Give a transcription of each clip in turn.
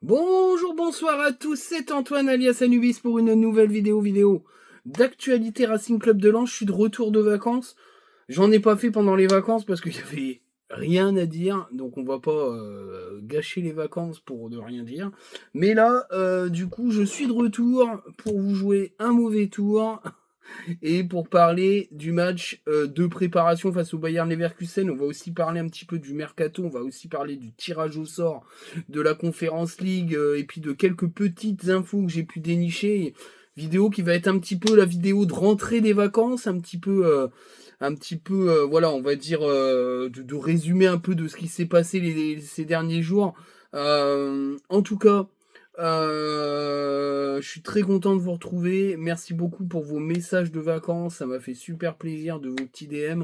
Bonjour, bonsoir à tous, c'est Antoine alias Anubis pour une nouvelle vidéo d'actualité Racing Club de Lens. Je suis de retour de vacances. J'en ai pas fait pendant les vacances parce qu'il y avait rien à dire, donc on va pas gâcher les vacances pour ne rien dire. Mais là, du coup, je suis de retour pour vous jouer un mauvais tour et pour parler du match de préparation face au Bayern Leverkusen. On va aussi parler un petit peu du mercato, on va aussi parler du tirage au sort de la Conference League et puis de quelques petites infos que j'ai pu dénicher. Vidéo qui va être un petit peu la vidéo de rentrée des vacances, voilà, on va dire de résumer un peu de ce qui s'est passé ces derniers jours. En tout cas, je suis très content de vous retrouver. Merci beaucoup pour vos messages de vacances. Ça m'a fait super plaisir de vos petits DM.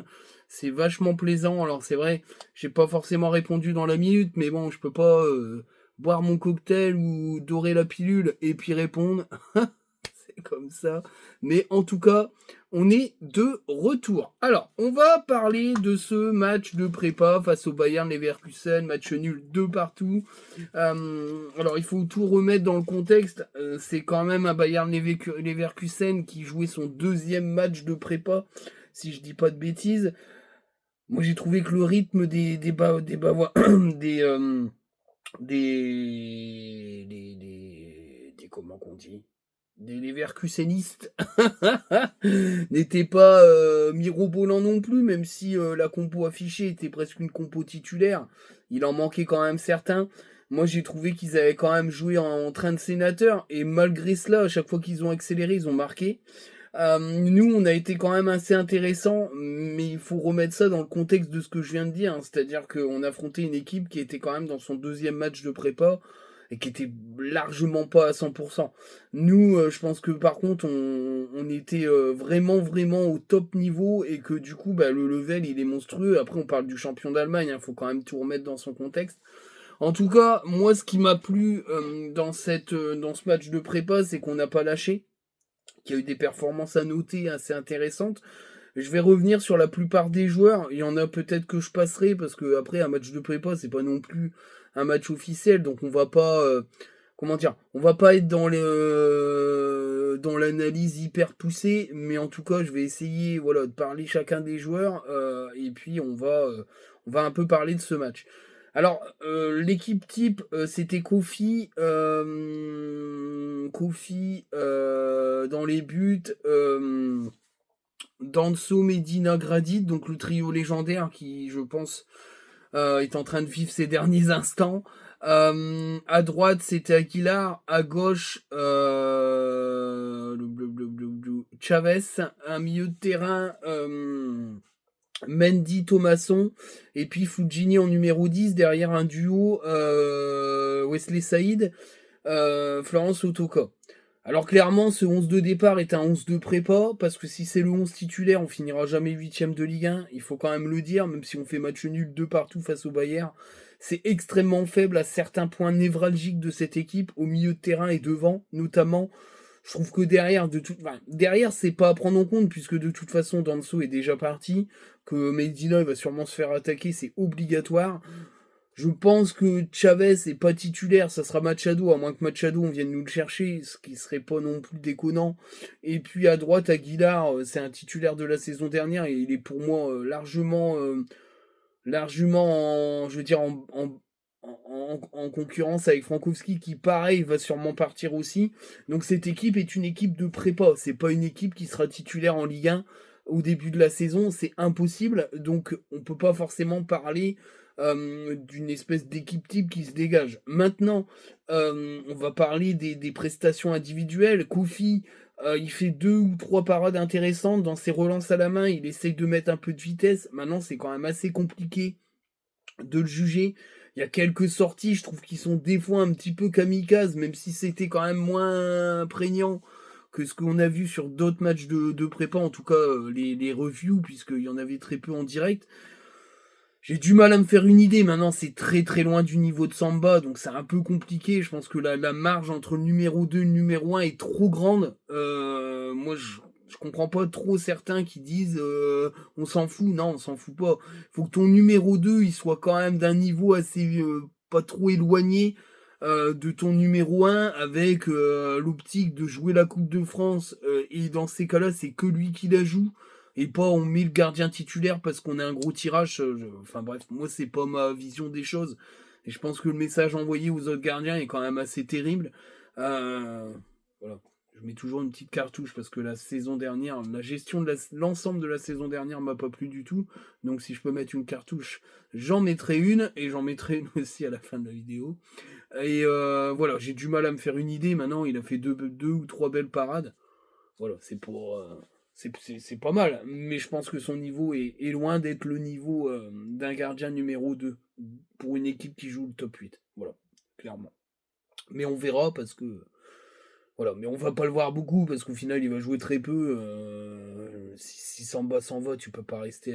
C'est vachement plaisant. Alors c'est vrai, j'ai pas forcément répondu dans la minute, mais bon, je peux pas boire mon cocktail ou dorer la pilule et puis répondre. C'est comme ça. Mais en tout cas, on est de retour. Alors, on va parler de ce match de prépa face au Bayern Leverkusen, match nul 2 partout. Alors, il faut tout remettre dans le contexte. C'est quand même un Bayern Leverkusen qui jouait son deuxième match de prépa, si je dis pas de bêtises. Moi, j'ai trouvé que le rythme comment qu'on dit, des Leverkusenistes n'était pas mirobolant non plus, même si la compo affichée était presque une compo titulaire. Il en manquait quand même certains. Moi, j'ai trouvé qu'ils avaient quand même joué en train de sénateur, et malgré cela, à chaque fois qu'ils ont accéléré, ils ont marqué. Nous, on a été quand même assez intéressant, mais il faut remettre ça dans le contexte de ce que je viens de dire, hein. C'est-à-dire qu'on affrontait une équipe qui était quand même dans son deuxième match de prépa et qui était largement pas à 100%. Nous, je pense que par contre, on était vraiment au top niveau et que du coup, bah, le level, il est monstrueux. Après, on parle du champion d'Allemagne, il faut quand même tout remettre dans son contexte. En tout cas, moi, ce qui m'a plu dans ce match de prépa, c'est qu'on n'a pas lâché, qui a eu des performances à noter assez intéressantes. Je vais revenir sur la plupart des joueurs. Il y en a peut-être que je passerai parce que après un match de prépa, c'est pas non plus un match officiel, donc on va pas comment dire, on va pas être dans l'analyse hyper poussée, mais en tout cas, je vais essayer voilà de parler chacun des joueurs et puis on va un peu parler de ce match. Alors, l'équipe type, c'était Kofi, dans les buts, Danso, Medina, Gradit, donc le trio légendaire qui, je pense, est en train de vivre ses derniers instants. À droite, c'était Aguilar. À gauche, Chavez. Un milieu de terrain, Mendy, Thomasson. Et puis Fujini en numéro 10. Derrière un duo, Wesley Saïd, Florence Otoka. Alors clairement, ce 11 de départ est un 11 de prépa, parce que si c'est le 11 titulaire, on finira jamais 8ème de Ligue 1, il faut quand même le dire, même si on fait match nul de partout face au Bayern. C'est extrêmement faible à certains points névralgiques de cette équipe, au milieu de terrain et devant, notamment. Je trouve que derrière, c'est pas à prendre en compte, puisque de toute façon, Danso est déjà parti, que Medina va sûrement se faire attaquer, c'est obligatoire. Je pense que Chavez est pas titulaire, ça sera Machado, à moins que Machado on vienne nous le chercher, ce qui serait pas non plus déconnant. Et puis à droite, Aguilar, c'est un titulaire de la saison dernière et il est pour moi largement je veux dire, en concurrence avec Frankowski qui, pareil, va sûrement partir aussi. Donc cette équipe est une équipe de prépa, c'est pas une équipe qui sera titulaire en Ligue 1 au début de la saison, c'est impossible. Donc on peut pas forcément parler d'une espèce d'équipe type qui se dégage. Maintenant, on va parler des prestations individuelles. Kofi, il fait 2 ou 3 parades intéressantes dans ses relances à la main. Il essaye de mettre un peu de vitesse. Maintenant, c'est quand même assez compliqué de le juger. Il y a quelques sorties, je trouve, qui sont des fois un petit peu kamikazes, même si c'était quand même moins prégnant que ce qu'on a vu sur d'autres matchs de prépa, en tout cas les reviews, puisqu'il y en avait très peu en direct. J'ai du mal à me faire une idée. Maintenant, c'est très loin du niveau de Samba, donc c'est un peu compliqué. Je pense que la marge entre le numéro 2 et le numéro 1 est trop grande. Moi, je comprends pas trop certains qui disent on s'en fout. Non, on s'en fout pas. Faut que ton numéro 2 il soit quand même d'un niveau assez pas trop éloigné de ton numéro 1 avec l'optique de jouer la Coupe de France. Et dans ces cas-là, c'est que lui qui la joue. Et pas on met le gardien titulaire parce qu'on a un gros tirage. Enfin bref, moi c'est pas ma vision des choses. Et je pense que le message envoyé aux autres gardiens est quand même assez terrible. Voilà. Je mets toujours une petite cartouche parce que la saison dernière, la gestion de l'ensemble de la saison dernière m'a pas plu du tout. Donc si je peux mettre une cartouche, j'en mettrai une et j'en mettrai une aussi à la fin de la vidéo. Et voilà, j'ai du mal à me faire une idée. Maintenant, il a fait deux ou trois belles parades. Voilà, c'est pour c'est pas mal, mais je pense que son niveau est loin d'être le niveau d'un gardien numéro 2 pour une équipe qui joue le top 8. Voilà, clairement. Mais on verra parce que voilà, mais on va pas le voir beaucoup parce qu'au final il va jouer très peu. Si Samba s'en va, tu peux pas rester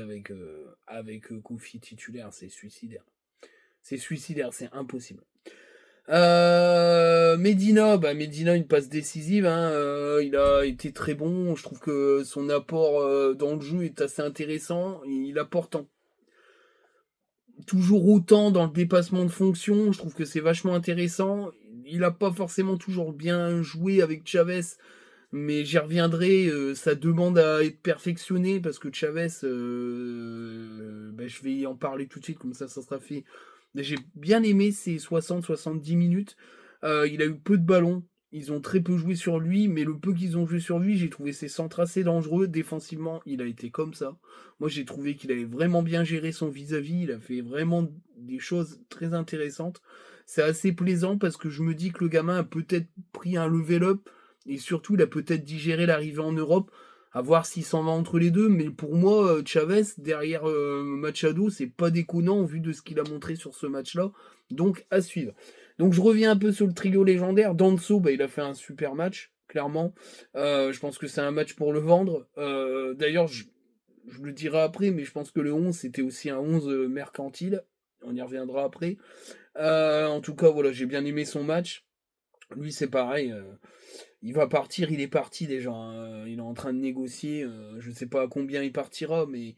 avec Kofi titulaire, c'est suicidaire. C'est suicidaire, c'est impossible. Medina, une passe décisive. Hein, il a été très bon. Je trouve que son apport dans le jeu est assez intéressant. Il apporte toujours autant dans le dépassement de fonction. Je trouve que c'est vachement intéressant. Il n'a pas forcément toujours bien joué avec Chavez, mais j'y reviendrai. Ça demande à être perfectionné parce que Chavez, je vais y en parler tout de suite, comme ça sera fait. J'ai bien aimé ces 60-70 minutes. Il a eu peu de ballons. Ils ont très peu joué sur lui, mais le peu qu'ils ont joué sur lui, j'ai trouvé ses centres assez dangereux. Défensivement, il a été comme ça. Moi, j'ai trouvé qu'il avait vraiment bien géré son vis-à-vis. Il a fait vraiment des choses très intéressantes. C'est assez plaisant parce que je me dis que le gamin a peut-être pris un level up et surtout, il a peut-être digéré l'arrivée en Europe. À voir s'il s'en va entre les deux. Mais pour moi, Chavez, derrière Machado, c'est pas déconnant au vu de ce qu'il a montré sur ce match-là. Donc, à suivre. Donc, je reviens un peu sur le trio légendaire. Danso, il a fait un super match, clairement. Je pense que c'est un match pour le vendre. D'ailleurs, je le dirai après, mais je pense que le 11, c'était aussi un 11 mercantile. On y reviendra après. En tout cas, voilà, j'ai bien aimé son match. Lui, c'est pareil. Il va partir, il est parti déjà. Hein. Il est en train de négocier. Je ne sais pas à combien il partira, mais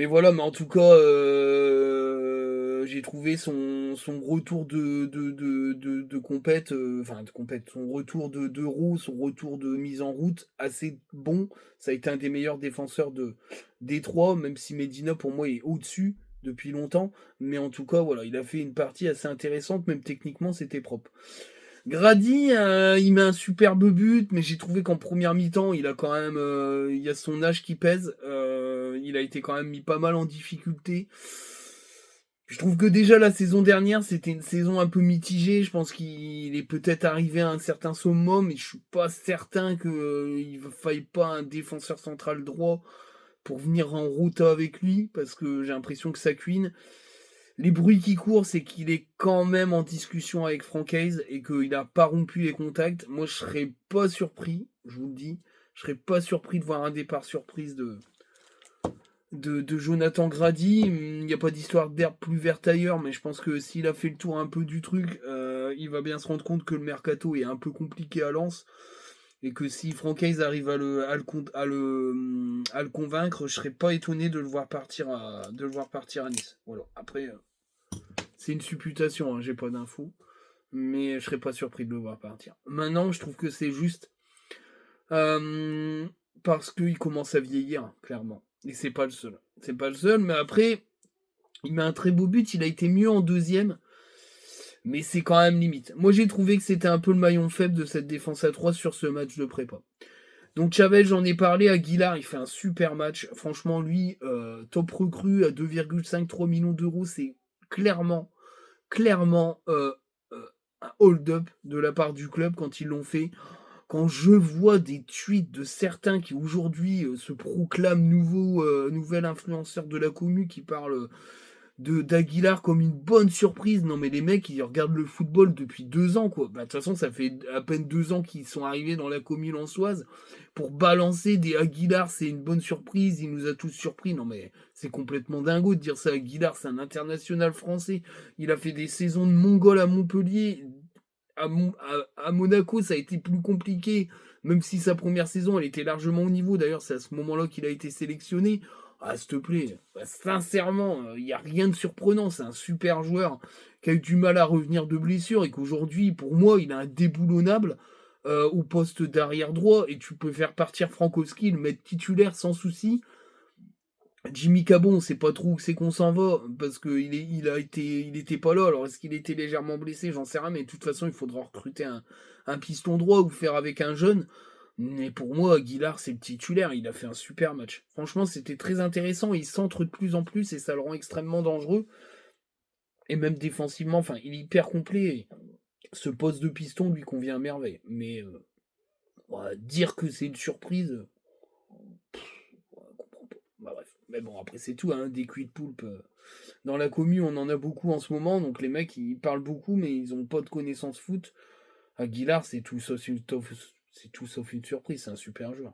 voilà. Mais en tout cas, j'ai trouvé son retour de compète, enfin de compète, son retour d'euro, son retour de mise en route assez bon. Ça a été un des meilleurs défenseurs de Détroit, même si Medina pour moi est au-dessus depuis longtemps. Mais en tout cas, voilà, il a fait une partie assez intéressante, même techniquement, c'était propre. Grady, il met un superbe but, mais j'ai trouvé qu'en première mi-temps, il a quand même, il y a son âge qui pèse. Il a été quand même mis pas mal en difficulté. Je trouve que déjà la saison dernière, c'était une saison un peu mitigée. Je pense qu'il est peut-être arrivé à un certain summum, mais je suis pas certain qu'il ne faille pas un défenseur central droit pour venir en route avec lui, parce que j'ai l'impression que ça cuine. Les bruits qui courent, c'est qu'il est quand même en discussion avec Francaise et qu'il n'a pas rompu les contacts. Moi, je serais pas surpris, je vous le dis. Je serais pas surpris de voir un départ surprise de Jonathan Grady. Il n'y a pas d'histoire d'herbe plus verte ailleurs, mais je pense que s'il a fait le tour un peu du truc, il va bien se rendre compte que le mercato est un peu compliqué à Lens. Et que si Francaise arrive à le convaincre, je serais pas étonné de le voir partir à Nice. Voilà. Après, c'est une supputation, hein, j'ai pas d'infos. Mais je serais pas surpris de le voir partir. Maintenant, je trouve que c'est juste euh, parce qu'il commence à vieillir, clairement. Et c'est pas le seul. C'est pas le seul, mais après, il met un très beau but. Il a été mieux en deuxième. Mais c'est quand même limite. Moi, j'ai trouvé que c'était un peu le maillon faible de cette défense à 3 sur ce match de prépa. Donc Chavez, j'en ai parlé. Aguilar, il fait un super match. Franchement, lui, top recrue à 2,53 millions d'euros, c'est clairement un hold-up de la part du club quand ils l'ont fait. Quand je vois des tweets de certains qui aujourd'hui se proclament nouvel influenceur de la commu qui parlent d'Aguilar comme une bonne surprise. Non mais les mecs ils regardent le football depuis 2 ans quoi. De toute façon ça fait à peine 2 ans qu'ils sont arrivés dans la commune lançoise pour balancer des Aguilar c'est une bonne surprise, il nous a tous surpris. Non mais c'est complètement dingo de dire ça. Aguilar c'est un international français. Il a fait des saisons de Mongol à Montpellier. À Monaco ça a été plus compliqué. Même si sa première saison elle était largement au niveau. D'ailleurs c'est à ce moment-là qu'il a été sélectionné. Ah, s'il te plaît, bah, sincèrement, il y a rien de surprenant. C'est un super joueur qui a eu du mal à revenir de blessure et qu'aujourd'hui, pour moi, il est indéboulonnable, au poste d'arrière droit et tu peux faire partir Frankowski, le mettre titulaire sans souci. Jimmy Cabot, on sait pas trop où c'est qu'on s'en va parce qu'il était pas là. Alors est-ce qu'il était légèrement blessé? J'en sais rien, mais de toute façon, il faudra recruter un piston droit ou faire avec un jeune. Mais pour moi, Aguilar, c'est le titulaire. Il a fait un super match. Franchement, c'était très intéressant. Il centre de plus en plus et ça le rend extrêmement dangereux. Et même défensivement, enfin, il est hyper complet. Ce poste de piston lui convient à merveille. Mais dire que c'est une surprise, ouais, je comprends pas. Bah bref. Mais bon, après, c'est tout, hein, des cuits de poulpe. Dans la commu, on en a beaucoup en ce moment. Donc les mecs, ils parlent beaucoup, mais ils ont pas de connaissances foot. Aguilar, c'est tout sauf une surprise. C'est un super joueur.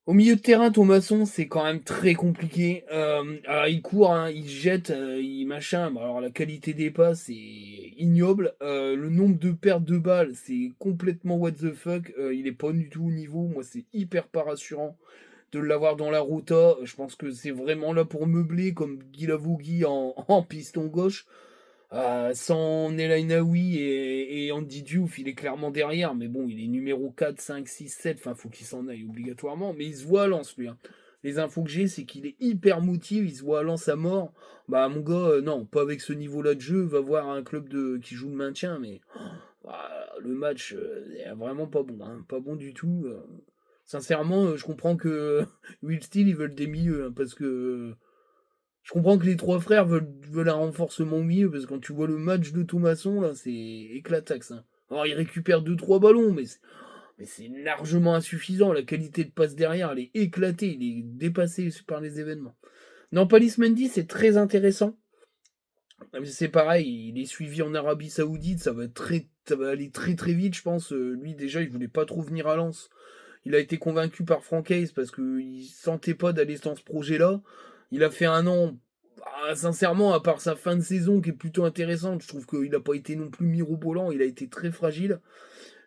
Au milieu de terrain, Thomasson, c'est quand même très compliqué. Alors, il court, hein, il jette, il machin. Bon, alors la qualité des passes, c'est ignoble. Le nombre de pertes de balles, c'est complètement what the fuck. Il est pas du tout au niveau. Moi, c'est hyper pas rassurant de l'avoir dans la rota. Je pense que c'est vraiment là pour meubler, comme Guy Lavogui en piston gauche. Sans Nelainaoui et Andy Diouf, il est clairement derrière, mais bon, il est numéro 4, 5, 6, 7, enfin, faut qu'il s'en aille obligatoirement, mais il se voit à Lens, lui. Hein. Les infos que j'ai, c'est qu'il est hyper motivé, il se voit à Lens à mort. Bah, mon gars, non, pas avec ce niveau-là de jeu, va voir un club qui joue le maintien, mais bah, le match est vraiment pas bon, hein, pas bon du tout. Sincèrement, je comprends que Will Steele, ils veulent des milieux, hein, parce que je comprends que les trois frères veulent un renforcement au milieu, parce que quand tu vois le match de Thomasson, là, c'est éclataxe. Hein. Alors, il récupère deux trois ballons, mais c'est largement insuffisant. La qualité de passe derrière, elle est éclatée, il est dépassé par les événements. Non, Palis Mendy, c'est très intéressant. C'est pareil, il est suivi en Arabie Saoudite, ça va aller très très vite, je pense. Lui, déjà, il voulait pas trop venir à Lens. Il a été convaincu par Franck Hayes parce qu'il sentait pas d'aller dans ce projet-là. Il a fait un an, sincèrement, à part sa fin de saison qui est plutôt intéressante, je trouve qu'il n'a pas été non plus mirobolant, il a été très fragile.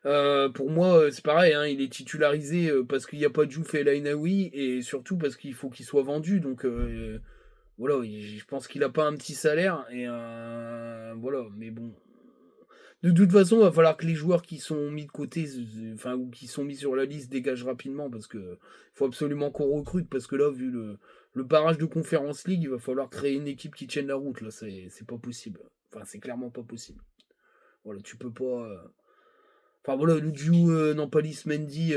Pour moi, c'est pareil, hein, il est titularisé parce qu'il n'y a pas de Diouf et El Ainaoui et surtout parce qu'il faut qu'il soit vendu. Donc voilà, je pense qu'il n'a pas un petit salaire et voilà, mais bon. De toute façon, il va falloir que les joueurs qui sont mis de côté, enfin, ou qui sont mis sur la liste dégagent rapidement parce que faut absolument qu'on recrute parce que là, vu le barrage de Conference League, il va falloir créer une équipe qui tienne la route. Là, c'est pas possible. Enfin, c'est clairement pas possible. Voilà, tu peux pas. Enfin voilà, le duo Nampalis Mendy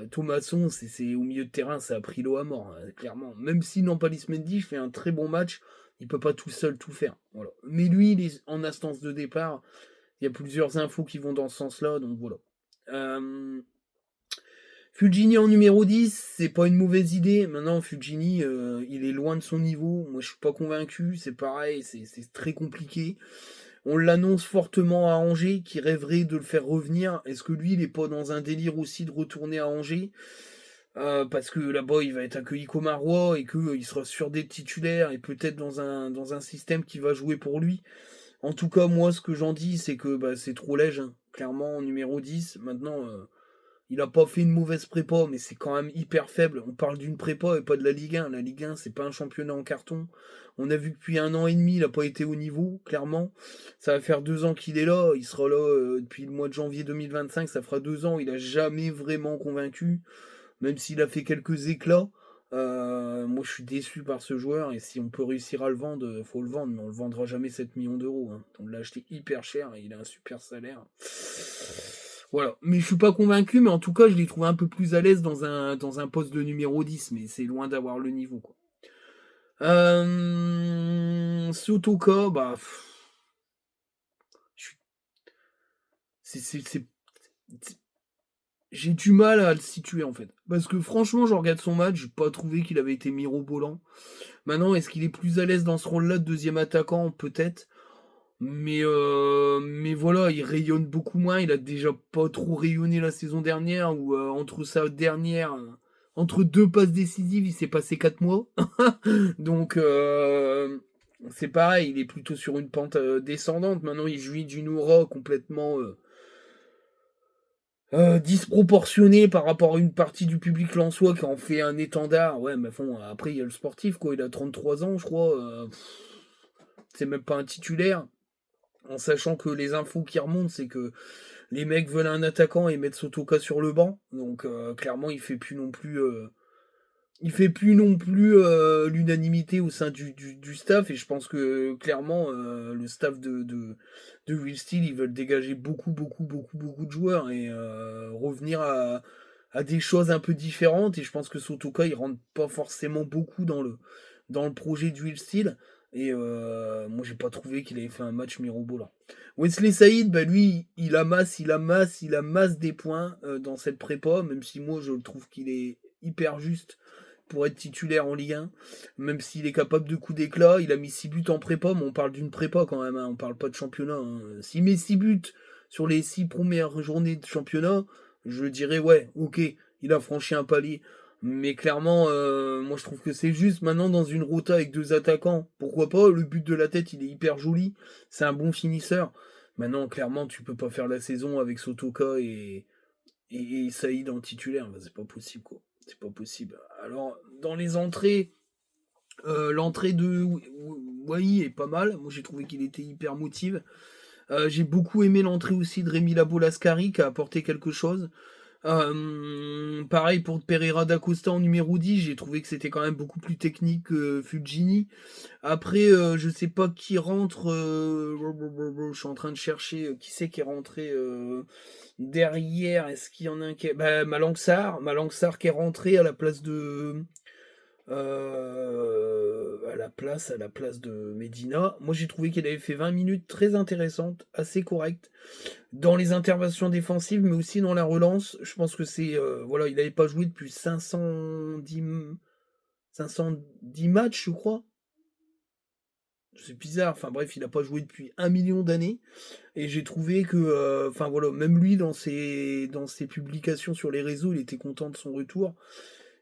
Thomasson, c'est au milieu de terrain, ça a pris l'eau à mort, hein, clairement. Même si Nampalis Mendy fait un très bon match, il peut pas tout seul tout faire. Voilà. Mais lui, il est en instance de départ. Il y a plusieurs infos qui vont dans ce sens-là, donc voilà. Fulgini en numéro 10, c'est pas une mauvaise idée. Maintenant, Fulgini, il est loin de son niveau. Moi, je suis pas convaincu. C'est pareil, c'est très compliqué. On l'annonce fortement à Angers, qui rêverait de le faire revenir. Est-ce que lui, il est pas dans un délire aussi de retourner à Angers parce que là-bas, il va être accueilli comme un roi et qu'il sera sur des titulaires et peut-être dans un système qui va jouer pour lui. En tout cas, moi, ce que j'en dis, c'est que bah, c'est trop léger. Hein. Clairement, numéro 10. Maintenant, il a pas fait une mauvaise prépa, mais c'est quand même hyper faible. On parle d'une prépa et pas de la Ligue 1. La Ligue 1, c'est pas un championnat en carton. On a vu que depuis un an et demi, il n'a pas été au niveau, clairement. Ça va faire 2 ans qu'il est là. Il sera là depuis le mois de janvier 2025. Ça fera 2 ans. Il a jamais vraiment convaincu, même s'il a fait quelques éclats. Moi, je suis déçu par ce joueur. Et si on peut réussir à le vendre, faut le vendre. Mais on le vendra jamais 7 millions d'euros. Hein. On l'a acheté hyper cher et il a un super salaire. Voilà. Mais je suis pas convaincu, mais en tout cas, je l'ai trouvé un peu plus à l'aise dans un poste de numéro 10, mais c'est loin d'avoir le niveau, quoi. Sotoka, bah. Je suis- c'est- J'ai du mal à le situer, en fait. Parce que franchement, je regarde son match, j'ai pas trouvé qu'il avait été mirobolant. Maintenant, est-ce qu'il est plus à l'aise dans ce rôle-là de deuxième attaquant? Peut-être. Mais voilà, il rayonne beaucoup moins. Il a déjà pas trop rayonné la saison dernière, ou entre sa dernière, entre deux passes décisives, il s'est passé 4 mois. Donc c'est pareil, il est plutôt sur une pente descendante. Maintenant, il jouit d'une aura complètement disproportionné par rapport à une partie du public lensois qui en fait un étendard. Ouais, mais bon, après, il y a le sportif, quoi. Il a 33 ans, je crois. C'est même pas un titulaire. En sachant que les infos qui remontent, c'est que les mecs veulent un attaquant et mettent Sotoka sur le banc. Donc, clairement, il fait plus non plus l'unanimité au sein du staff. Et je pense que, clairement, le staff de Will Steele, ils veulent dégager beaucoup, beaucoup, beaucoup, beaucoup de joueurs et revenir à des choses un peu différentes. Et je pense que Sotoka, il rentre pas forcément beaucoup dans le projet de Will Steele. Et moi, j'ai pas trouvé qu'il avait fait un match mirobolant. Wesley Saïd, bah lui, il amasse des points dans cette prépa, même si moi, je trouve qu'il est hyper juste pour être titulaire en Ligue 1, même s'il est capable de coups d'éclat. Il a mis 6 buts en prépa, mais on parle d'une prépa quand même, hein, on parle pas de championnat. Hein. S'il met 6 buts sur les 6 premières journées de championnat, je dirais ouais, ok, il a franchi un palier. Mais clairement, moi je trouve que c'est juste. Maintenant, dans une rota avec 2 attaquants, pourquoi pas? Le but de la tête, il est hyper joli. C'est un bon finisseur. Maintenant, clairement, tu peux pas faire la saison avec Sotoka et Saïd en titulaire. Bah, c'est pas possible, quoi. C'est pas possible. Alors, dans les entrées, l'entrée de Wai est pas mal. Moi, j'ai trouvé qu'il était hyper motive. J'ai beaucoup aimé l'entrée aussi de Rémi Labo-Lascari qui a apporté quelque chose. Pareil pour Pereira da Costa en numéro 10, j'ai trouvé que c'était quand même beaucoup plus technique que Fulgini. Après, je sais pas qui rentre. Je suis en train de chercher qui c'est qui est rentré derrière. Est-ce qu'il y en a un qui est. Bah, Malangsar qui est rentré à la place de. À la place de Medina. Moi, j'ai trouvé qu'il avait fait 20 minutes très intéressantes, assez correctes, dans les interventions défensives, mais aussi dans la relance. Je pense que c'est. Voilà, il n'avait pas joué depuis 510 matchs, je crois. C'est bizarre, enfin bref, il n'a pas joué depuis 1 million d'années. Et j'ai trouvé que, enfin voilà, même lui, dans ses publications sur les réseaux, il était content de son retour.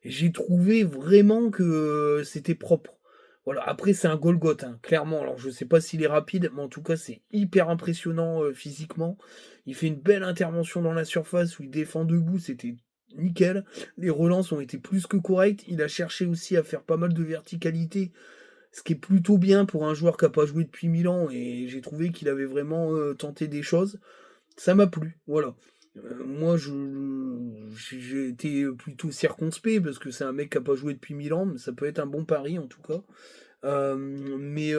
Et j'ai trouvé vraiment que c'était propre. Voilà, après, c'est un Golgoth, hein, clairement. Alors, je sais pas s'il est rapide, mais en tout cas, c'est hyper impressionnant physiquement. Il fait une belle intervention dans la surface où il défend debout, c'était nickel. Les relances ont été plus que correctes. Il a cherché aussi à faire pas mal de verticalité, ce qui est plutôt bien pour un joueur qui n'a pas joué depuis 1000 ans. Et j'ai trouvé qu'il avait vraiment tenté des choses. Ça m'a plu, voilà. Moi, j'ai été plutôt circonspect parce que c'est un mec qui n'a pas joué depuis 1000 ans, mais ça peut être un bon pari en tout cas. Mais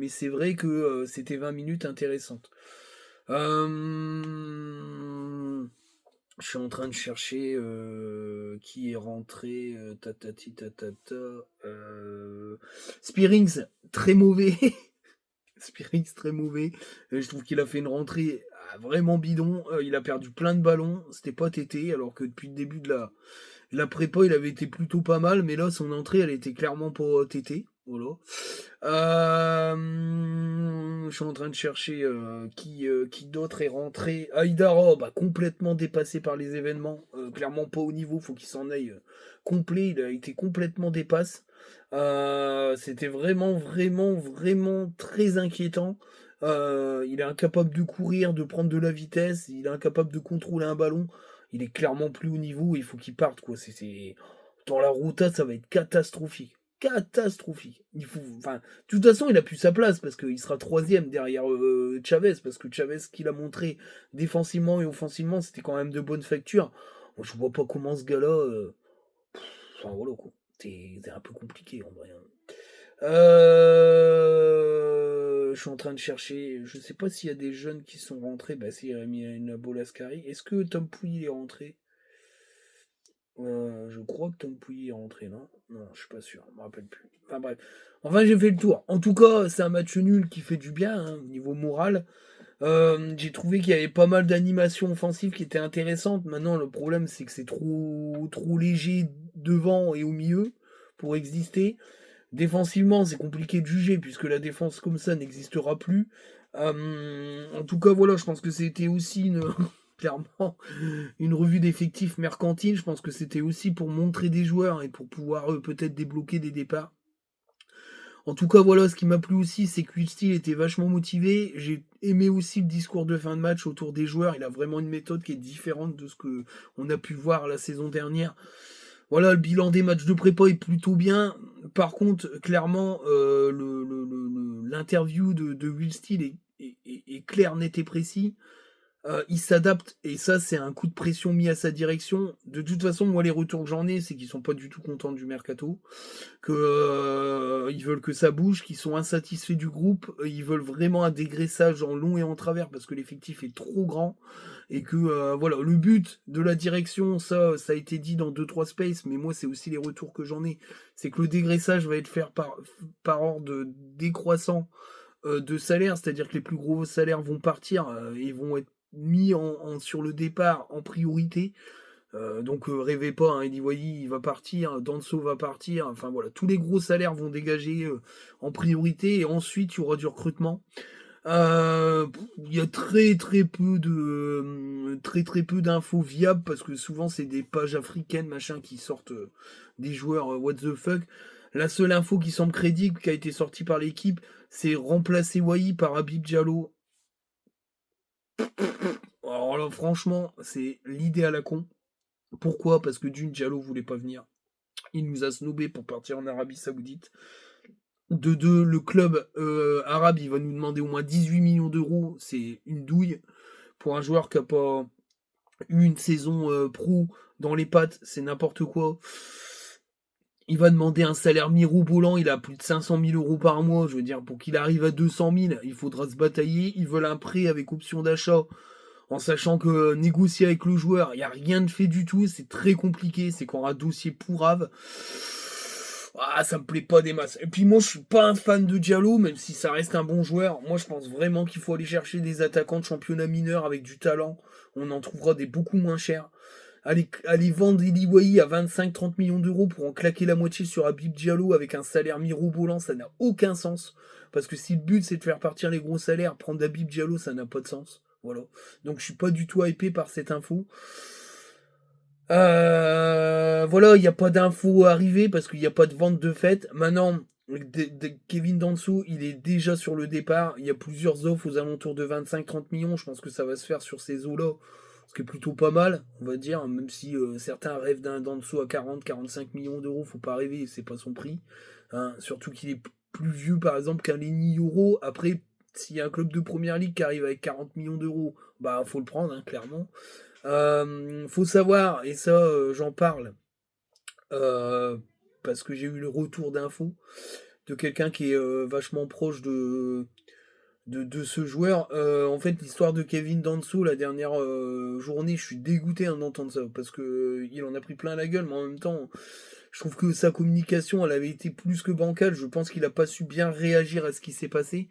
c'est vrai que c'était 20 minutes intéressantes. Euh, je suis en train de chercher qui est rentré. Tatati tatata. Spearings, très mauvais. Spearings, très mauvais. Je trouve qu'il a fait une rentrée vraiment bidon. Il a perdu plein de ballons. C'était pas Tété, alors que depuis le début de la prépa, il avait été plutôt pas mal. Mais là, son entrée, elle était clairement pas Tété. Voilà. Je suis en train de chercher qui d'autre est rentré. Aïdara, bah, complètement dépassé par les événements. Clairement pas au niveau, faut qu'il s'en aille complet. Il a été complètement dépassé. C'était vraiment, vraiment, vraiment très inquiétant. Il est incapable de courir, de prendre de la vitesse. Il est incapable de contrôler un ballon. Il est clairement plus au niveau. Il faut qu'il parte, quoi. Dans la rota, ça va être catastrophique. Catastrophique. Enfin, de toute façon, il a plus sa place parce qu'il sera troisième derrière Chavez. Parce que Chavez, qu'il a montré défensivement et offensivement, c'était quand même de bonne facture. Moi, je vois pas comment ce gars-là. Enfin, voilà, quoi. C'est un peu compliqué en vrai. Hein. Je suis en train de chercher. Je sais pas s'il y a des jeunes qui sont rentrés. Bah, c'est Rémi Bolascari. Est-ce que Tom Pouilly est rentré? Je crois que Tom Pouilly est rentré, non? Non, je suis pas sûr. Je me rappelle plus. Enfin bref. Enfin, j'ai fait le tour. En tout cas, c'est un match nul qui fait du bien hein, au niveau moral. J'ai trouvé qu'il y avait pas mal d'animations offensives qui étaient intéressantes. Maintenant, le problème, c'est que c'est trop léger devant et au milieu pour exister. Défensivement, c'est compliqué de juger puisque la défense comme ça n'existera plus. En tout cas, voilà, je pense que c'était aussi clairement une revue d'effectifs mercantile. Je pense que c'était aussi pour montrer des joueurs et pour pouvoir peut-être débloquer des départs. En tout cas, voilà, ce qui m'a plu aussi, c'est que Will Steele était vachement motivé. J'ai aimé aussi le discours de fin de match autour des joueurs. Il a vraiment une méthode qui est différente de ce que on a pu voir la saison dernière. Voilà, le bilan des matchs de prépa est plutôt bien. Par contre, clairement, l'interview de Will Steele est clair, net et précis. Il s'adapte et ça c'est un coup de pression mis à sa direction. De toute façon, moi les retours que j'en ai, c'est qu'ils sont pas du tout contents du mercato, que ils veulent que ça bouge, qu'ils sont insatisfaits du groupe, ils veulent vraiment un dégraissage en long et en travers parce que l'effectif est trop grand et que voilà, le but de la direction, ça a été dit dans deux trois spaces, mais moi c'est aussi les retours que j'en ai, c'est que le dégraissage va être fait par ordre décroissant de salaire, c'est-à-dire que les plus gros salaires vont partir et vont être mis sur le départ en priorité. Donc rêvez pas, hein, Eli Wahi il va partir, Danso va partir, enfin voilà, tous les gros salaires vont dégager en priorité et ensuite il y aura du recrutement. Il y a très peu d'infos viables parce que souvent c'est des pages africaines machin qui sortent des joueurs what the fuck. La seule info qui semble crédible qui a été sortie par l'équipe, c'est remplacer Wahi par Habib Diallo. Alors là, franchement, c'est l'idée à la con. Pourquoi? Parce que d'une, Diallo voulait pas venir. Il nous a snobé pour partir en Arabie Saoudite. De deux, le club arabe, il va nous demander au moins 18 millions d'euros. C'est une douille. Pour un joueur qui n'a pas eu une saison pro dans les pattes, c'est n'importe quoi. Il va demander un salaire mirobolant, il a plus de 500 000 euros par mois. Je veux dire, pour qu'il arrive à 200 000, il faudra se batailler. Ils veulent un prêt avec option d'achat en sachant que négocier avec le joueur, il n'y a rien de fait du tout, c'est très compliqué, c'est qu'on a un dossier pourrave. Ah, ça me plaît pas des masses. Et puis moi, je suis pas un fan de Diallo, même si ça reste un bon joueur. Moi, je pense vraiment qu'il faut aller chercher des attaquants de championnat mineur avec du talent. On en trouvera des beaucoup moins chers. Aller vendre Eli Wahi à 25-30 millions d'euros pour en claquer la moitié sur Habib Diallo avec un salaire mirobolant, ça n'a aucun sens. Parce que si le but c'est de faire partir les gros salaires, prendre Habib Diallo, ça n'a pas de sens. Voilà. Donc je suis pas du tout hypé par cette info. Voilà, il n'y a pas d'infos arrivées parce qu'il n'y a pas de vente de fait. Maintenant, Kevin Danso, il est déjà sur le départ. Il y a plusieurs offres aux alentours de 25-30 millions. Je pense que ça va se faire sur ces eaux-là. Ce qui est plutôt pas mal, on va dire. Même si certains rêvent d'un Danso à 40-45 millions d'euros, faut pas rêver, c'est pas son prix. Hein, surtout qu'il est plus vieux, par exemple, qu'un Lenny Euro. Après, s'il y a un club de première ligue qui arrive avec 40 millions d'euros, bah faut le prendre, hein, clairement. Faut savoir, et ça j'en parle, euh, parce que j'ai eu le retour d'infos de quelqu'un qui est vachement proche de ce joueur. En fait, l'histoire de Kevin Danso, la dernière journée, je suis dégoûté d'entendre ça, parce que il en a pris plein la gueule, mais en même temps, je trouve que sa communication, elle avait été plus que bancale. Je pense qu'il a pas su bien réagir à ce qui s'est passé.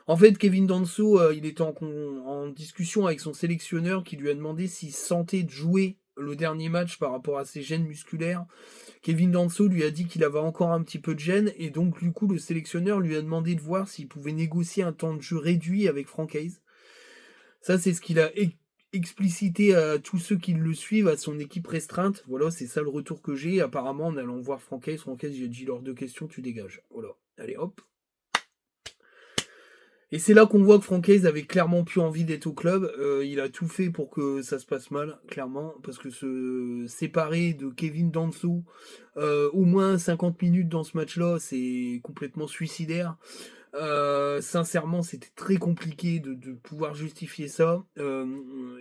En fait, Kevin Danso, il était en discussion avec son sélectionneur qui lui a demandé s'il sentait de jouer le dernier match par rapport à ses gènes musculaires. Kevin Danso lui a dit qu'il avait encore un petit peu de gêne et donc du coup le sélectionneur lui a demandé de voir s'il pouvait négocier un temps de jeu réduit avec Franck Hayes. Ça c'est ce qu'il a explicité à tous ceux qui le suivent, à son équipe restreinte. Voilà, c'est ça le retour que j'ai. Apparemment en allant voir Franck Hayes, il a dit lors de questions tu dégages. Voilà, allez hop. Et c'est là qu'on voit que Franck Hayes avait clairement plus envie d'être au club. Il a tout fait pour que ça se passe mal, clairement, parce que se séparer de Kevin Danso au moins 50 minutes dans ce match-là, c'est complètement suicidaire. Sincèrement, c'était très compliqué de pouvoir justifier ça.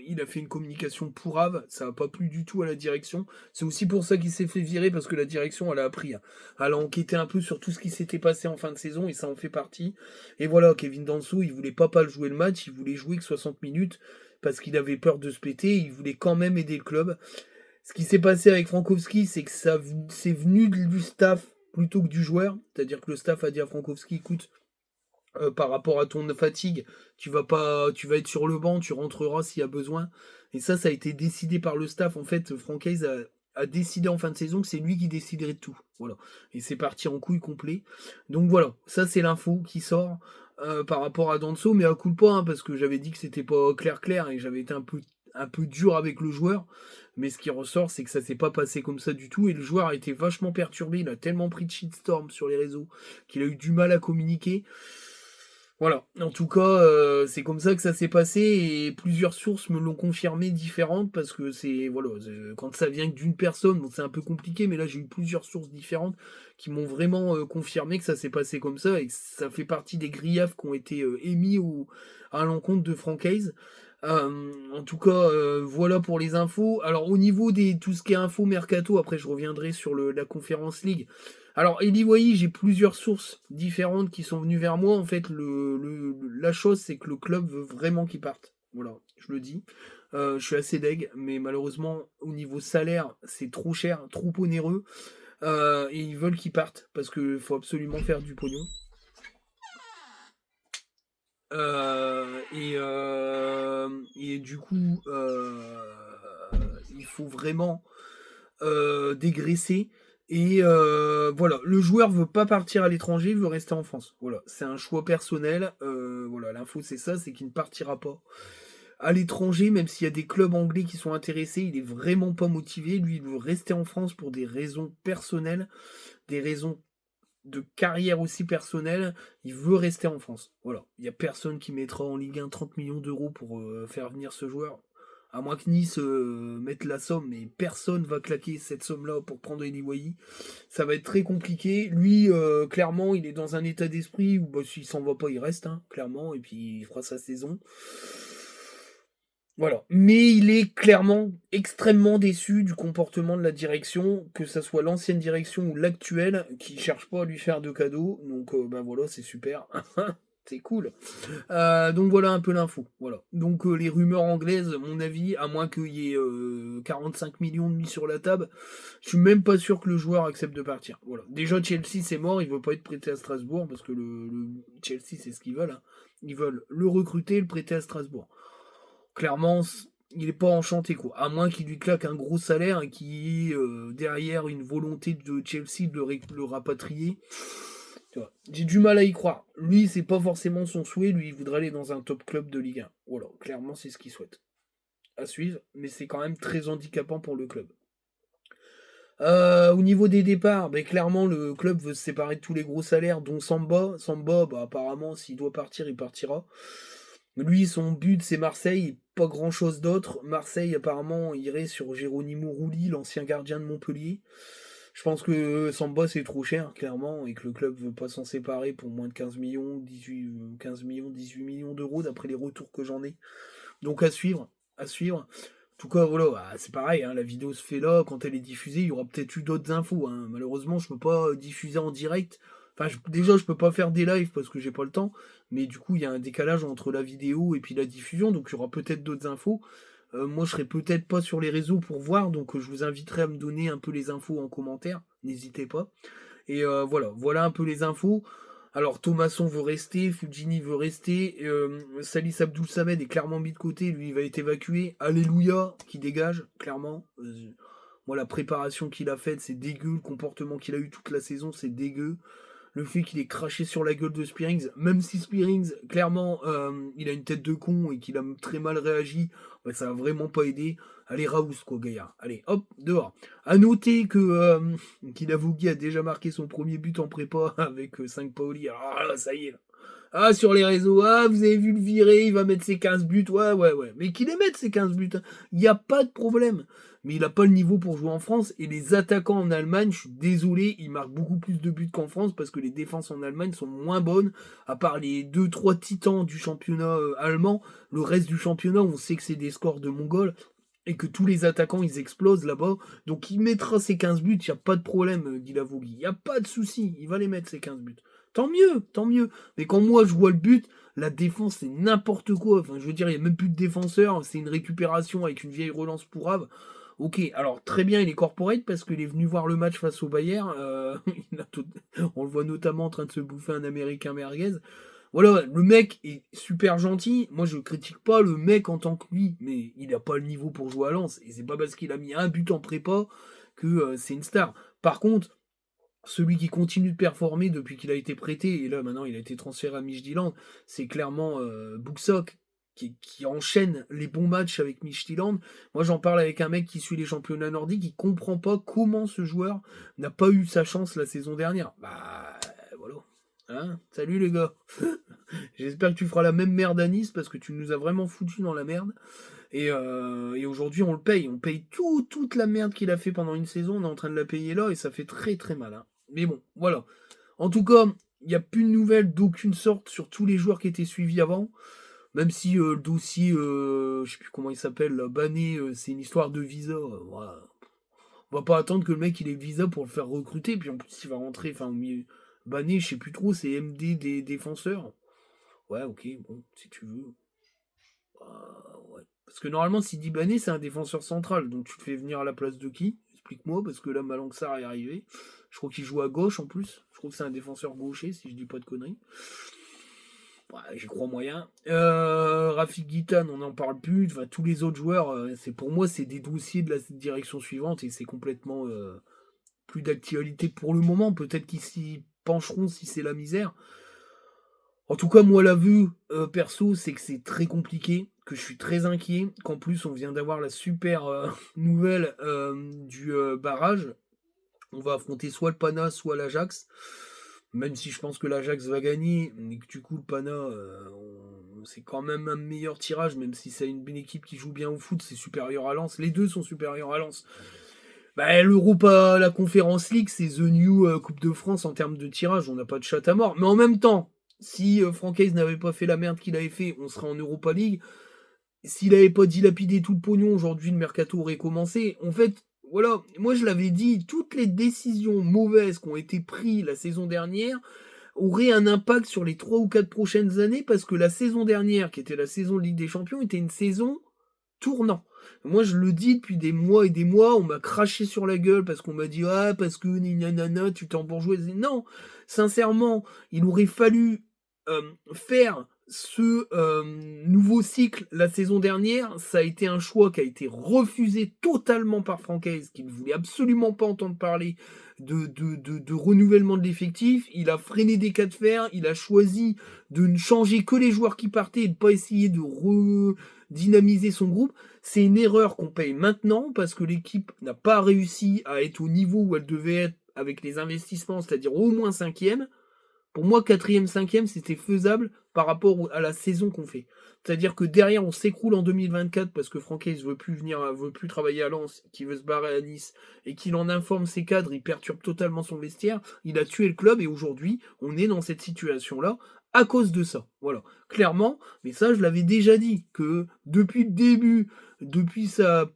Il a fait une communication pourrave, ça n'a pas plu du tout à la direction. C'est aussi pour ça qu'il s'est fait virer, parce que la direction, elle a appris. Elle a enquêté un peu sur tout ce qui s'était passé en fin de saison, et ça en fait partie. Et voilà, Kevin Danso, il voulait pas le jouer le match, il voulait jouer que 60 minutes, parce qu'il avait peur de se péter, il voulait quand même aider le club. Ce qui s'est passé avec Frankowski, c'est que c'est venu du staff plutôt que du joueur. C'est-à-dire que le staff a dit à Frankowski, écoute, par rapport à ton fatigue, tu vas être sur le banc, tu rentreras s'il y a besoin. Et ça a été décidé par le staff. En fait, Franck Hayes a décidé en fin de saison que c'est lui qui déciderait de tout. Voilà. Et c'est parti en couille complet. Donc voilà, ça c'est l'info qui sort par rapport à Danso, mais à coup pas, hein, parce que j'avais dit que c'était pas clair et j'avais été un peu dur avec le joueur. Mais ce qui ressort, c'est que ça s'est pas passé comme ça du tout. Et le joueur a été vachement perturbé. Il a tellement pris de shitstorm sur les réseaux qu'il a eu du mal à communiquer. Voilà, en tout cas, c'est comme ça que ça s'est passé et plusieurs sources me l'ont confirmé différentes parce que quand ça vient que d'une personne, bon, c'est un peu compliqué, mais là j'ai eu plusieurs sources différentes qui m'ont vraiment confirmé que ça s'est passé comme ça et que ça fait partie des griefs qui ont été émis à l'encontre de Frank Hayes. En tout cas, voilà pour les infos. Alors au niveau des tout ce qui est info mercato, après je reviendrai sur la conférence League. Alors, Eli Wahi, j'ai plusieurs sources différentes qui sont venues vers moi. En fait, la chose, c'est que le club veut vraiment qu'il parte. Voilà, je le dis. Je suis assez deg, mais malheureusement, au niveau salaire, c'est trop cher, trop onéreux. Et ils veulent qu'il parte parce qu'il faut absolument faire du pognon. Et du coup, il faut vraiment dégraisser. Et voilà, le joueur veut pas partir à l'étranger, il veut rester en France. Voilà, c'est un choix personnel. Voilà, l'info c'est ça, c'est qu'il ne partira pas à l'étranger, même s'il y a des clubs anglais qui sont intéressés, il est vraiment pas motivé. Lui, il veut rester en France pour des raisons personnelles, des raisons de carrière aussi personnelle. Il veut rester en France. Voilà, il y a personne qui mettra en Ligue 1 30 millions d'euros pour faire venir ce joueur. À moins que Nice mette la somme, mais personne va claquer cette somme-là pour prendre Eli Wahi. Ça va être très compliqué. Lui, clairement, il est dans un état d'esprit où s'il s'en va pas, il reste, hein, clairement, et puis il fera sa saison. Voilà. Mais il est clairement extrêmement déçu du comportement de la direction, que ce soit l'ancienne direction ou l'actuelle, qui cherche pas à lui faire de cadeaux. Donc, voilà, c'est super. C'est cool. Donc voilà un peu l'info. Voilà. Donc les rumeurs anglaises, à mon avis, à moins qu'il y ait 45 millions de mis sur la table, je suis même pas sûr que le joueur accepte de partir. Voilà. Déjà Chelsea c'est mort, il veut pas être prêté à Strasbourg parce que le Chelsea c'est ce qu'ils veulent. Hein. Ils veulent le recruter, le prêter à Strasbourg. Clairement, il est pas enchanté quoi. À moins qu'il lui claque un gros salaire et qu'il y ait derrière une volonté de Chelsea de le rapatrier. J'ai du mal à y croire. Lui, c'est pas forcément son souhait. Lui, il voudrait aller dans un top club de Ligue 1. Voilà, clairement, c'est ce qu'il souhaite. À suivre, mais c'est quand même très handicapant pour le club. Au niveau des départs, clairement, le club veut se séparer de tous les gros salaires, dont Samba. Samba, apparemment, s'il doit partir, il partira. Lui, son but, c'est Marseille, pas grand-chose d'autre. Marseille, apparemment, irait sur Geronimo Rulli, l'ancien gardien de Montpellier. Je pense que Samba c'est trop cher, clairement, et que le club veut pas s'en séparer pour moins de 15 millions, 18 millions d'euros, d'après les retours que j'en ai. Donc à suivre, à suivre. En tout cas, voilà, c'est pareil, hein, la vidéo se fait là, quand elle est diffusée, il y aura peut-être eu d'autres infos. Hein. Malheureusement, je peux pas diffuser en direct. Enfin, déjà, je peux pas faire des lives parce que j'ai pas le temps, mais du coup, il y a un décalage entre la vidéo et puis la diffusion, donc il y aura peut-être d'autres infos. Moi, je serai peut-être pas sur les réseaux pour voir, donc je vous inviterai à me donner un peu les infos en commentaire. N'hésitez pas. Et voilà un peu les infos. Alors, Thomasson veut rester, Fujini veut rester, Salis Abdoul Samed est clairement mis de côté, lui il va être évacué. Alléluia, qui dégage, clairement. Moi, la préparation qu'il a faite, c'est dégueu. Le comportement qu'il a eu toute la saison, c'est dégueu. Le fait qu'il ait craché sur la gueule de Spearings, même si Spearings, clairement, il a une tête de con et qu'il a très mal réagi, ça a vraiment pas aidé. Allez, Raouz, quoi, Gaillard. Allez, hop, dehors. À noter que Kinavougi a déjà marqué son premier but en prépa avec 5 Paoli. Alors là, ça y est. Là. Ah, sur les réseaux, vous avez vu le virer, il va mettre ses 15 buts. Ouais. Mais qu'il les mette, ses 15 buts. Il n'y a pas de problème. Mais il n'a pas le niveau pour jouer en France. Et les attaquants en Allemagne, je suis désolé, ils marquent beaucoup plus de buts qu'en France parce que les défenses en Allemagne sont moins bonnes. À part les 2-3 titans du championnat allemand, le reste du championnat, on sait que c'est des scores de Mongols et que tous les attaquants, ils explosent là-bas. Donc il mettra ses 15 buts, il n'y a pas de problème, dit Lavogui. Il n'y a pas de souci, il va les mettre ses 15 buts. Tant mieux, tant mieux. Mais quand moi je vois le but, la défense c'est n'importe quoi. Enfin, je veux dire, il n'y a même plus de défenseur, c'est une récupération avec une vieille relance pour Ave. Ok, alors très bien, il est corporate parce qu'il est venu voir le match face au Bayern. On le voit notamment en train de se bouffer un américain merguez. Voilà, le mec est super gentil. Moi, je critique pas le mec en tant que lui, mais il n'a pas le niveau pour jouer à Lens. Et c'est pas parce qu'il a mis un but en prépa que c'est une star. Par contre, celui qui continue de performer depuis qu'il a été prêté, et là maintenant il a été transféré à Midtjylland, c'est clairement Buksok. qui enchaîne les bons matchs avec Midtjylland. Moi, j'en parle avec un mec qui suit les championnats nordiques, il comprend pas comment ce joueur n'a pas eu sa chance la saison dernière. Bah, voilà. Hein, salut les gars. J'espère que tu feras la même merde à Nice parce que tu nous as vraiment foutu dans la merde. Et aujourd'hui, on le paye. On paye toute la merde qu'il a fait pendant une saison. On est en train de la payer là et ça fait très très mal. Hein. Mais bon, voilà. En tout cas, il n'y a plus de nouvelles d'aucune sorte sur tous les joueurs qui étaient suivis avant. Même si le dossier, je sais plus comment il s'appelle, là, Bané, c'est une histoire de visa. Voilà. On va pas attendre que le mec il ait le visa pour le faire recruter. Puis en plus, il va rentrer, enfin, au milieu. Bané, je sais plus trop, c'est MD des défenseurs. Ouais, ok, bon, si tu veux. Ouais. Parce que normalement, Sidi Bané, c'est un défenseur central. Donc tu le fais venir à la place de qui? Explique-moi, parce que là, Malang Sarr est arrivé. Je crois qu'il joue à gauche en plus. Je crois que c'est un défenseur gaucher, si je dis pas de conneries. Ouais, j'y crois moyen. Rafik Guitane, on n'en parle plus. Enfin, tous les autres joueurs, c'est pour moi, c'est des dossiers de la direction suivante et c'est complètement plus d'actualité pour le moment. Peut-être qu'ils s'y pencheront si c'est la misère. En tout cas, moi, la vue perso, c'est que c'est très compliqué, que je suis très inquiet, qu'en plus, on vient d'avoir la super nouvelle du barrage. On va affronter soit le Pana, soit l'Ajax. Même si je pense que l'Ajax va gagner, mais que du coup, le Pana, c'est quand même un meilleur tirage, même si c'est une équipe qui joue bien au foot, c'est supérieur à Lens. Les deux sont supérieurs à Lens. Bah, l'Europa, la Conference League, c'est The New Coupe de France en termes de tirage. On n'a pas de chat à mort. Mais en même temps, si Francaise n'avait pas fait la merde qu'il avait fait, on serait en Europa League. S'il n'avait pas dilapidé tout le pognon, aujourd'hui, le mercato aurait commencé. En fait, voilà, moi je l'avais dit, toutes les décisions mauvaises qui ont été prises la saison dernière auraient un impact sur les 3 ou 4 prochaines années parce que la saison dernière, qui était la saison de Ligue des Champions, était une saison tournant. Moi, je le dis depuis des mois et des mois, on m'a craché sur la gueule parce qu'on m'a dit ah parce que nanana, tu t'en bourgeoisie. Non, sincèrement, il aurait fallu faire ce nouveau cycle la saison dernière. Ça a été un choix qui a été refusé totalement par Francaise, qui ne voulait absolument pas entendre parler de renouvellement de l'effectif. Il a freiné des cas de fer, il a choisi de ne changer que les joueurs qui partaient et de pas essayer de redynamiser son groupe. C'est une erreur qu'on paye maintenant parce que l'équipe n'a pas réussi à être au niveau où elle devait être avec les investissements, c'est-à-dire au moins 5e. Pour moi, 4e, 5e, c'était faisable par rapport à la saison qu'on fait. C'est-à-dire que derrière, on s'écroule en 2024 parce que Francaise veut plus travailler à Lens, qu'il veut se barrer à Nice et qu'il en informe ses cadres, il perturbe totalement son vestiaire. Il a tué le club et aujourd'hui, on est dans cette situation-là à cause de ça. Voilà, clairement. Mais ça, je l'avais déjà dit que depuis le début, depuis sa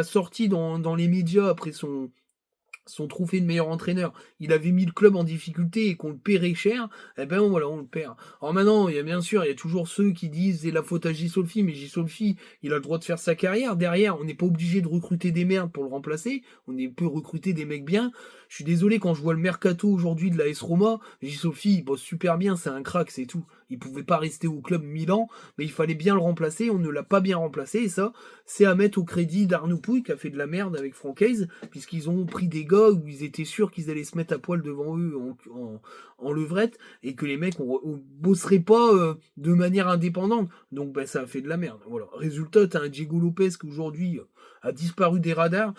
sortie dans les médias après son trophée de meilleur entraîneur, il avait mis le club en difficulté et qu'on le paierait cher, eh ben voilà, on le perd. Alors maintenant, il y a toujours ceux qui disent c'est la faute à Gisolfi, mais Gisolfi, il a le droit de faire sa carrière. Derrière, on n'est pas obligé de recruter des merdes pour le remplacer, peut recruter des mecs bien. Je suis désolé quand je vois le mercato aujourd'hui de la S Roma, Gisolfi, il bosse super bien, c'est un crack, c'est tout. Il pouvait pas rester au club Milan, mais il fallait bien le remplacer, on ne l'a pas bien remplacé, et ça, c'est à mettre au crédit d'Arnaud Pouille qui a fait de la merde avec Francaise, puisqu'ils ont pris des gars où ils étaient sûrs qu'ils allaient se mettre à poil devant eux en levrette, et que les mecs on bosseraient pas de manière indépendante. Donc bah, ça a fait de la merde. Voilà. Résultat, t'as un Diego Lopez qui aujourd'hui a disparu des radars.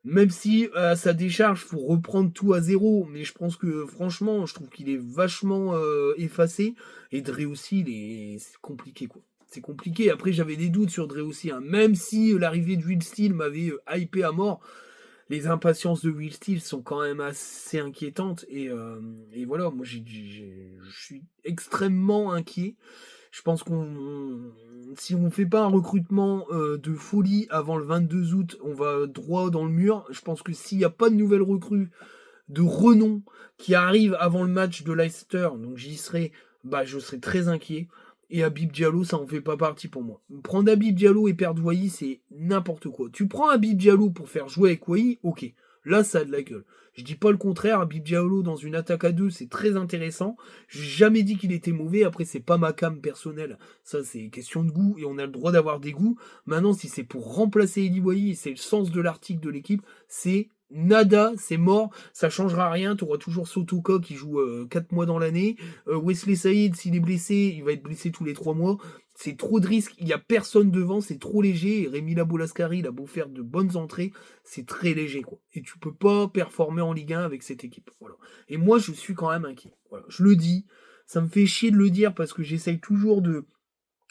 Même si à sa décharge, faut reprendre tout à zéro, mais je pense que franchement, je trouve qu'il est vachement effacé. Et Dre aussi, c'est compliqué quoi. C'est compliqué. Après, j'avais des doutes sur Dre aussi. Hein. Même si l'arrivée de Will Steele m'avait hypé à mort, les impatiences de Will Steele sont quand même assez inquiétantes. Et voilà, moi je suis extrêmement inquiet. Je pense si on ne fait pas un recrutement de folie avant le 22 août, on va droit dans le mur. Je pense que s'il n'y a pas de nouvelles recrues de renom qui arrivent avant le match de Leicester, donc je serai très inquiet. Et Habib Diallo, ça en fait pas partie pour moi. Prendre Habib Diallo et perdre Wai, c'est n'importe quoi. Tu prends Habib Diallo pour faire jouer avec Wai, ok. Là, ça a de la gueule. Je dis pas le contraire, Habib Diallo dans une attaque à 2, c'est très intéressant. J'ai jamais dit qu'il était mauvais, après c'est pas ma came personnelle. Ça, c'est question de goût, et on a le droit d'avoir des goûts. Maintenant, si c'est pour remplacer Eli Wai, et c'est le sens de l'article de l'équipe, c'est Nada, c'est mort, ça changera rien, tu auras toujours Sotoka qui joue 4 mois dans l'année. Wesley Saïd, s'il est blessé, il va être blessé tous les 3 mois. C'est trop de risques, il n'y a personne devant, c'est trop léger. Et Rémi Labolascari, il a beau faire de bonnes entrées, c'est très léger, quoi. Et tu peux pas performer en Ligue 1 avec cette équipe. Voilà. Et moi, je suis quand même inquiet. Voilà. Je le dis, ça me fait chier de le dire parce que j'essaye toujours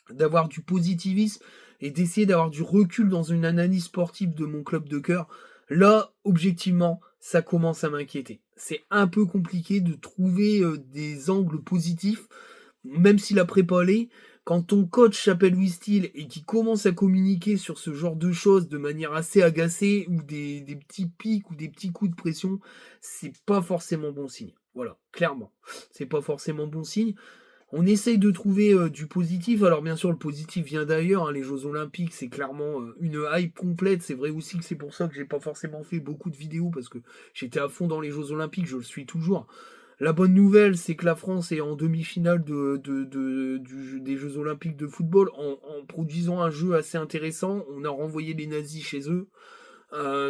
d'avoir du positivisme et d'essayer d'avoir du recul dans une analyse sportive de mon club de cœur. Là, objectivement, ça commence à m'inquiéter. C'est un peu compliqué de trouver des angles positifs, même si la prépa l'est. Quand ton coach s'appelle Louis Steele et qui commence à communiquer sur ce genre de choses de manière assez agacée, ou des petits pics ou des petits coups de pression, c'est pas forcément bon signe. Voilà, clairement. C'est pas forcément bon signe. On essaye de trouver du positif. Alors bien sûr, le positif vient d'ailleurs, hein. Les Jeux Olympiques, c'est clairement une hype complète. C'est vrai aussi que c'est pour ça que j'ai pas forcément fait beaucoup de vidéos parce que j'étais à fond dans les Jeux Olympiques, je le suis toujours. La bonne nouvelle, c'est que la France est en demi-finale des Jeux Olympiques de football en produisant un jeu assez intéressant. On a renvoyé les nazis chez eux.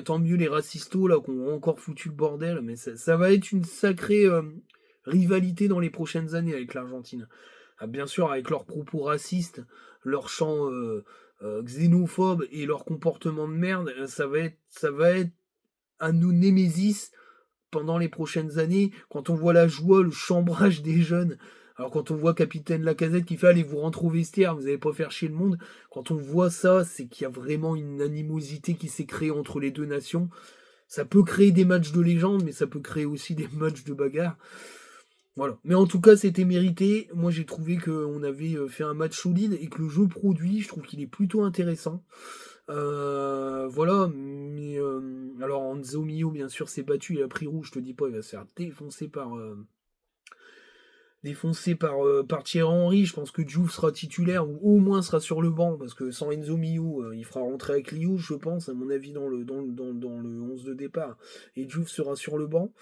Tant mieux les racistos là qui ont encore foutu le bordel, mais ça va être une sacrée rivalité dans les prochaines années avec l'Argentine. Ah, bien sûr, avec leurs propos racistes, leurs chants xénophobes et leur comportement de merde, ça va être un nos némésis pendant les prochaines années. Quand on voit la joie, le chambrage des jeunes, alors quand on voit Capitaine Lacazette qui fait allez vous rentrer au vestiaire, vous n'allez pas faire chier le monde, quand on voit ça, c'est qu'il y a vraiment une animosité qui s'est créée entre les deux nations. Ça peut créer des matchs de légende, mais ça peut créer aussi des matchs de bagarre. Voilà. Mais en tout cas, c'était mérité. Moi, j'ai trouvé qu'on avait fait un match solide et que le jeu produit, je trouve qu'il est plutôt intéressant. Voilà. Mais alors, Enzo Mio, bien sûr, s'est battu. Il a pris rouge. Je te dis pas, il va se faire défoncé par Thierry Henry. Je pense que Diouf sera titulaire ou au moins sera sur le banc parce que sans Enzo Mio, il fera rentrer avec Liu, je pense, à mon avis, dans le 11 de départ. Et Diouf sera sur le banc.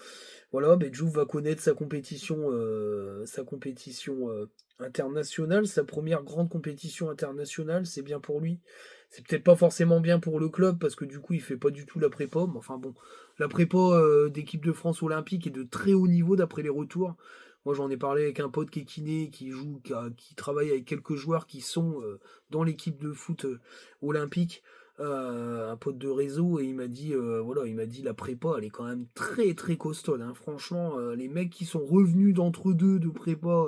Voilà, ben Diouf va connaître sa compétition internationale, sa première grande compétition internationale, c'est bien pour lui. C'est peut-être pas forcément bien pour le club parce que du coup il fait pas du tout la prépa. Mais enfin bon, la prépa d'équipe de France olympique est de très haut niveau d'après les retours. Moi j'en ai parlé avec un pote qui est kiné, qui travaille avec quelques joueurs qui sont dans l'équipe de foot olympique, un pote de réseau, et il m'a dit voilà, il m'a dit la prépa elle est quand même très très costaud, hein. Franchement, les mecs qui sont revenus d'entre deux de prépa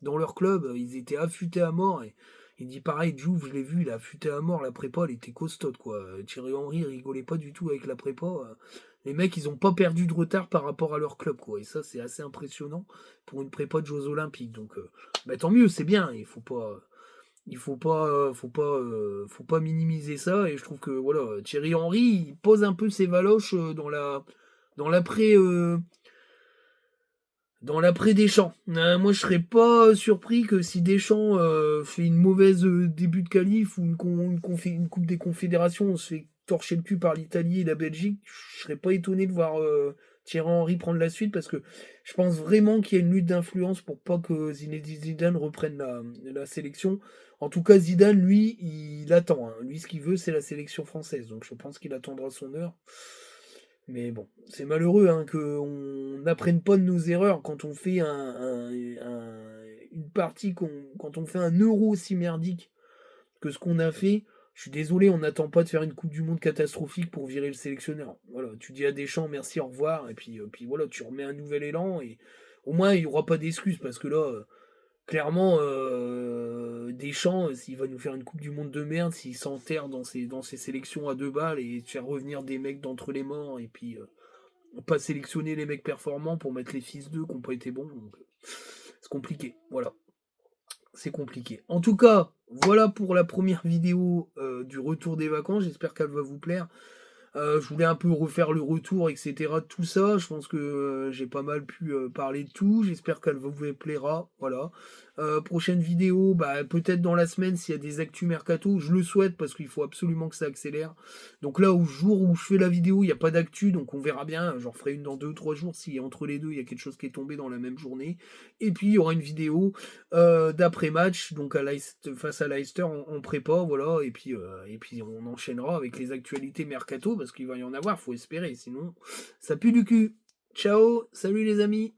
dans leur club, ils étaient affûtés à mort, et il dit pareil, Diouf, je l'ai vu, il a affûté à mort, la prépa elle était costaude quoi. Thierry Henry rigolait pas du tout avec la prépa. Les mecs ils ont pas perdu de retard par rapport à leur club quoi, et ça c'est assez impressionnant pour une prépa de Jeux Olympiques. Donc bah, tant mieux, c'est bien, il faut pas minimiser ça, et je trouve que voilà, Thierry Henry il pose un peu ses valoches dans l'après dans l'après Deschamps. Moi je serais pas surpris que si Deschamps fait une mauvaise début de qualif ou une coupe des confédérations, on se fait torcher le cul par l'Italie et la Belgique, je serais pas étonné de voir Thierry Henry prendre la suite parce que je pense vraiment qu'il y a une lutte d'influence pour pas que Zinedine Zidane reprenne la sélection. En tout cas, Zidane, lui, il attend, hein. Lui, ce qu'il veut, c'est la sélection française. Donc, je pense qu'il attendra son heure. Mais bon, c'est malheureux hein, qu'on n'apprenne pas de nos erreurs quand on fait une partie, quand on fait un euro aussi merdique que ce qu'on a fait. Je suis désolé, on n'attend pas de faire une Coupe du Monde catastrophique pour virer le sélectionneur. Voilà, tu dis à Deschamps merci, au revoir, et puis voilà, tu remets un nouvel élan, et au moins il n'y aura pas d'excuses parce que là, clairement, Deschamps, s'il va nous faire une Coupe du Monde de merde, s'il s'enterre dans ses sélections à 2 balles et faire revenir des mecs d'entre les morts, et puis pas sélectionner les mecs performants pour mettre les fils d'eux qui n'ont pas été bons, donc, c'est compliqué. Voilà, c'est compliqué. En tout cas, voilà pour la première vidéo du retour des vacances. J'espère qu'elle va vous plaire. Je voulais un peu refaire le retour, etc. Tout ça. Je pense que j'ai pas mal pu parler de tout. J'espère qu'elle vous plaira. Voilà. Prochaine vidéo, bah, peut-être dans la semaine s'il y a des actus mercato. Je le souhaite parce qu'il faut absolument que ça accélère. Donc là, au jour où je fais la vidéo, il n'y a pas d'actu, donc on verra bien. J'en ferai une dans 2 ou 3 jours si entre les deux, il y a quelque chose qui est tombé dans la même journée. Et puis, il y aura une vidéo d'après-match, donc face à Leicester en prépa, voilà. Et puis, on enchaînera avec les actualités mercato parce qu'il va y en avoir, faut espérer. Sinon, ça pue du cul. Ciao, salut les amis.